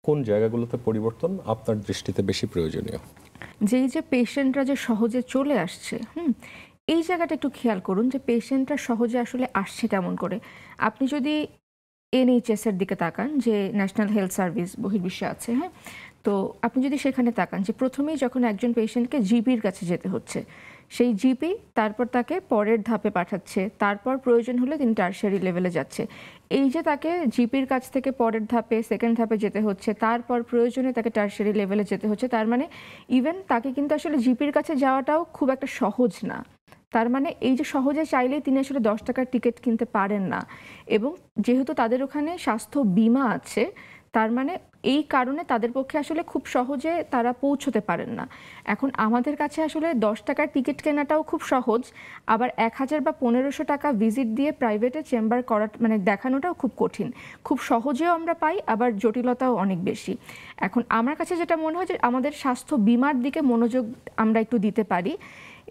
কোন জায়গাগুলোতে পরিবর্তন আপনার দৃষ্টিতে বেশি প্রয়োজনীয়? যে পেশেন্টরা যে সহজে চলে আসছে, এই জায়গাটা একটু খেয়াল করুন যে পেশেন্টরা সহজে আসলে আসছে কেমন করে। আপনি যদি NHS এর দিকে তাকান, যে ন্যাশনাল হেলথ সার্ভিস বহির্বিশ্বে আছে, তো আপনি যদি সেখানে তাকান যে প্রথমেই যখন একজন পেশেন্টকে জিপির কাছে যেতে হচ্ছে, সেই জিপি তারপর তাকে পরের ধাপে পাঠাচ্ছে, তারপর প্রয়োজন হলে তিনি টারশিয়ারি লেভেলে যাচ্ছে। এই যে তাকে জিপির কাছ থেকে পরের ধাপে, সেকেন্ড ধাপে যেতে হচ্ছে, তারপর প্রয়োজনে তাকে টারশিয়ারি লেভেলে যেতে হচ্ছে, তার মানে ইভেন তাকে কিন্তু আসলে জিপির কাছে যাওয়াটাও খুব একটা সহজ না। তার মানে এই যে সহজে চাইলেই তিনি আসলে 10 টাকার টিকিট কিনতে পারেন না। এবং যেহেতু তাদের ওখানে স্বাস্থ্য বীমা আছে, তার মানে এই কারণে তাদের পক্ষে আসলে খুব সহজে তারা পৌঁছতে পারেন না। এখন আমাদের কাছে আসলে 10 টাকার টিকিট কেনাটাও খুব সহজ, আবার 1000 বা 1500 টাকা ভিজিট দিয়ে প্রাইভেটে চেম্বার করা, মানে দেখানোটাও খুব কঠিন। খুব সহজেও আমরা পাই, আবার জটিলতাও অনেক বেশি। এখন আমার কাছে যেটা মনে হয় যে আমাদের স্বাস্থ্য বীমার দিকে মনোযোগ আমরা একটু দিতে পারি,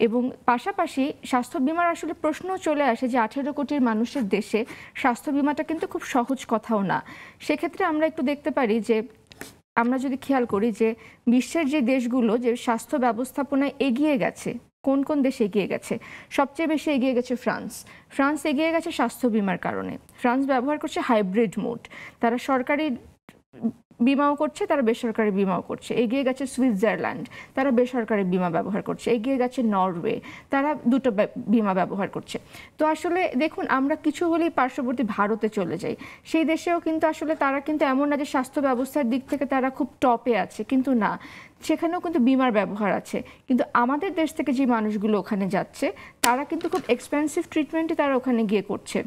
এবং পাশাপাশি স্বাস্থ্য বিমার আসলে প্রশ্ন চলে আসে যে 18 কোটির মানুষের দেশে স্বাস্থ্য বিমাটা কিন্তু খুব সহজ কথাও না। সেক্ষেত্রে আমরা একটু দেখতে পারি যে আমরা যদি খেয়াল করি যে বিশ্বের যে দেশগুলো যে স্বাস্থ্য ব্যবস্থাপনায় এগিয়ে গেছে, কোন কোন দেশ এগিয়ে গেছে, সবচেয়ে বেশি এগিয়ে গেছে ফ্রান্স এগিয়ে গেছে স্বাস্থ্য বিমার কারণে। ফ্রান্স ব্যবহার করছে হাইব্রিড মোড, তারা সরকারি বিমাও করছে, তারা বেসরকারি বিমাও করছে। এগিয়ে গেছে সুইজারল্যান্ড, তারা বেসরকারি বিমা ব্যবহার করছে। এগিয়ে গেছে নরওয়ে, তারা দুটো বিমা ব্যবহার করছে। তো আসলে দেখুন, আমরা কিছু হলেই পার্শ্ববর্তী ভারতে চলে যাই, সেই দেশেও কিন্তু আসলে তারা কিন্তু এমন না যে স্বাস্থ্য ব্যবস্থার দিক থেকে তারা খুব টপে আছে, কিন্তু না, সেখানেও কিন্তু বিমার ব্যবহার আছে। কিন্তু আমাদের দেশ থেকে যে মানুষগুলো ওখানে যাচ্ছে, তারা কিন্তু খুব এক্সপেন্সিভ ট্রিটমেন্টই তারা ওখানে গিয়ে করছে।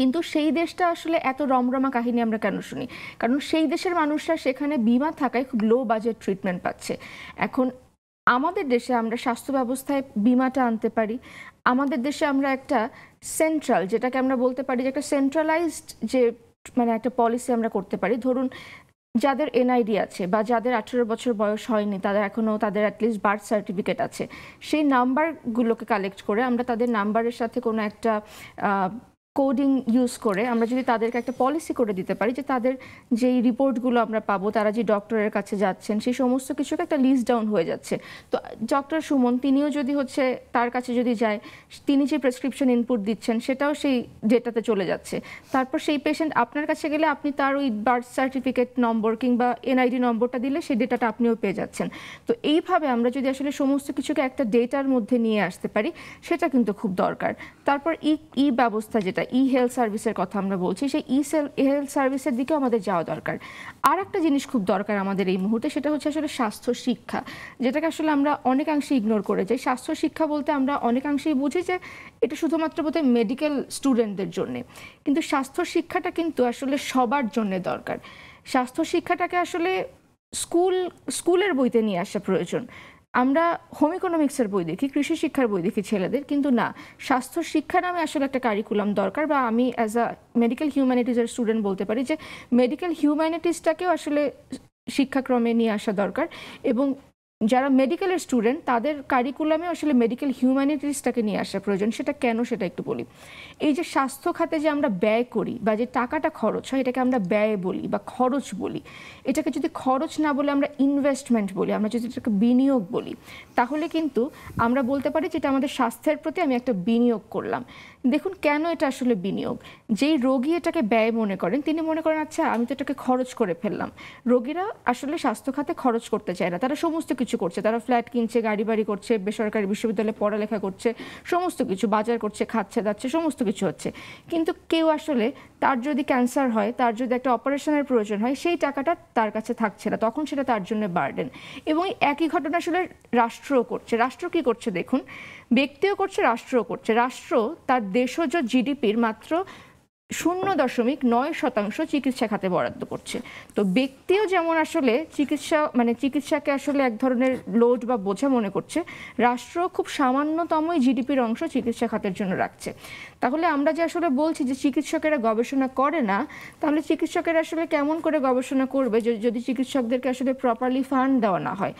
কিন্তু সেই দেশটা আসলে এত রমরমা কাহিনী আমরা কেন শুনি? কারণ সেই দেশের মানুষরা সেখানে বিমা থাকায় খুব লো বাজেট ট্রিটমেন্ট পাচ্ছে। এখন আমাদের দেশে আমরা স্বাস্থ্য ব্যবস্থায় বিমাটা আনতে পারি। আমাদের দেশে আমরা একটা সেন্ট্রাল, যেটাকে আমরা বলতে পারি যে একটা সেন্ট্রালাইজড যে মানে একটা পলিসি আমরা করতে পারি। ধরুন, যাদের NID আছে বা যাদের 18 বছর বয়স হয়নি, তাদের এখনও তাদের অ্যাটলিস্ট বার্থ সার্টিফিকেট আছে, সেই নাম্বারগুলোকে কালেক্ট করে আমরা তাদের নাম্বারের সাথে কোনো একটা কোডিং ইউজ করে আমরা যদি তাদেরকে একটা পলিসি করে দিতে পারি যে তাদের যেই রিপোর্টগুলো আমরা পাবো, তারা যে ডক্টরের কাছে যাচ্ছেন, সেই সমস্ত কিছুকে একটা লিস্ট ডাউন হয়ে যাচ্ছে। তো ডক্টর সুমন তিনিও যদি তার কাছে যদি যায়, তিনি যে প্রেসক্রিপশন ইনপুট দিচ্ছেন সেটাও সেই ডেটাতে চলে যাচ্ছে। তারপর সেই পেশেন্ট আপনার কাছে গেলে আপনি তার ওই বার্থ সার্টিফিকেট নম্বর কিংবা NID নম্বরটা দিলে সেই ডেটাটা আপনিও পেয়ে যাচ্ছেন। তো এইভাবে আমরা যদি আসলে সমস্ত কিছুকে একটা ডেটার মধ্যে নিয়ে আসতে পারি, সেটা কিন্তু খুব দরকার। তারপর ই ব্যবস্থা, যেটা হেলথ সার্ভিসের কথা আমরা বলছি, সেই হেলথ সার্ভিসের দিকেও আমাদের যাওয়া দরকার। আর একটা জিনিস খুব দরকার আমাদের এই মুহূর্তে, সেটা হচ্ছে আসলে স্বাস্থ্য শিক্ষা, যেটাকে আসলে আমরা অনেকাংশে ইগনোর করে যাই। স্বাস্থ্য শিক্ষা বলতে আমরা অনেকাংশেই বুঝি যে এটা শুধুমাত্র বোধহয় মেডিকেল স্টুডেন্টদের জন্যে, কিন্তু স্বাস্থ্য শিক্ষাটা কিন্তু আসলে সবার জন্য দরকার। স্বাস্থ্য শিক্ষাটাকে আসলে স্কুলের বইতে নিয়ে আসা প্রয়োজন। আমরা হোম ইকোনমিক্সের বই দেখি, কৃষি শিক্ষার বই দেখি ছেলেদের, কিন্তু না, স্বাস্থ্য শিক্ষা নামে আসলে একটা কারিকুলাম দরকার। বা আমি অ্যাজ আ মেডিকেল হিউম্যানিটিজের স্টুডেন্ট বলতে পারি যে মেডিকেল হিউম্যানিটিসটাকেও আসলে শিক্ষাক্রমে নিয়ে আসা দরকার। এবং যারা মেডিকেলের স্টুডেন্ট, তাদের কারিকুলামে আসলে মেডিকেল হিউম্যানিটিসটাকে নিয়ে আসা প্রয়োজন। সেটা কেন, সেটা একটু বলি। এই যে স্বাস্থ্য খাতে যে আমরা ব্যয় করি বা যে টাকাটা খরচ হয়, এটাকে আমরা ব্যয় বলি বা খরচ বলি। এটাকে যদি খরচ না বলে আমরা ইনভেস্টমেন্ট বলি, আমরা যদি এটাকে বিনিয়োগ বলি, তাহলে কিন্তু আমরা বলতে পারি যে এটা আমাদের স্বাস্থ্যের প্রতি আমি একটা বিনিয়োগ করলাম। দেখুন কেন এটা আসলে বিনিয়োগ। যেই রোগী এটাকে ব্যয় মনে করেন, তিনি মনে করেন আচ্ছা আমি তো এটাকে খরচ করে ফেললাম। রোগীরা আসলে স্বাস্থ্য খাতে খরচ করতে চায় না, তারা সমস্ত কিছু করছে, তারা ফ্ল্যাট কিনছে, গাড়ি বাড়ি করছে, বেসরকারি বিশ্ববিদ্যালয়ে পড়ালেখা করছে, সমস্ত কিছু বাজার করছে, খাচ্ছে দাচ্ছে, সমস্ত কিছু হচ্ছে। কিন্তু কেউ আসলে, তার যদি ক্যান্সার হয়, তার যদি একটা অপারেশনের প্রয়োজন হয়, সেই টাকাটা তার কাছে থাকছে না, তখন সেটা তার জন্য বার্ডেন। এবং একই ঘটনা আসলে রাষ্ট্রও করছে। রাষ্ট্র কি করছে দেখুন, ব্যক্তিও করছে, রাষ্ট্রও করছে। রাষ্ট্র তার দেশজ GDPর মাত্র 0.9% চিকিৎসা খাতে বরাদ্দ করছে। তো ব্যক্তিও যেমন আসলে চিকিৎসাকে আসলে এক ধরনের লোড বা বোঝা মনে করছে, রাষ্ট্র খুব সামান্যতমই GDPর অংশ চিকিৎসা খাতের জন্য রাখছে। তাহলে আমরা যে আসলে বলছি যে চিকিৎসকেরা গবেষণা করে না, তাহলে চিকিৎসকেরা আসলে কেমন করে গবেষণা করবে যদি চিকিৎসকদেরকে আসলে প্রপারলি ফান্ড দেওয়া না হয়?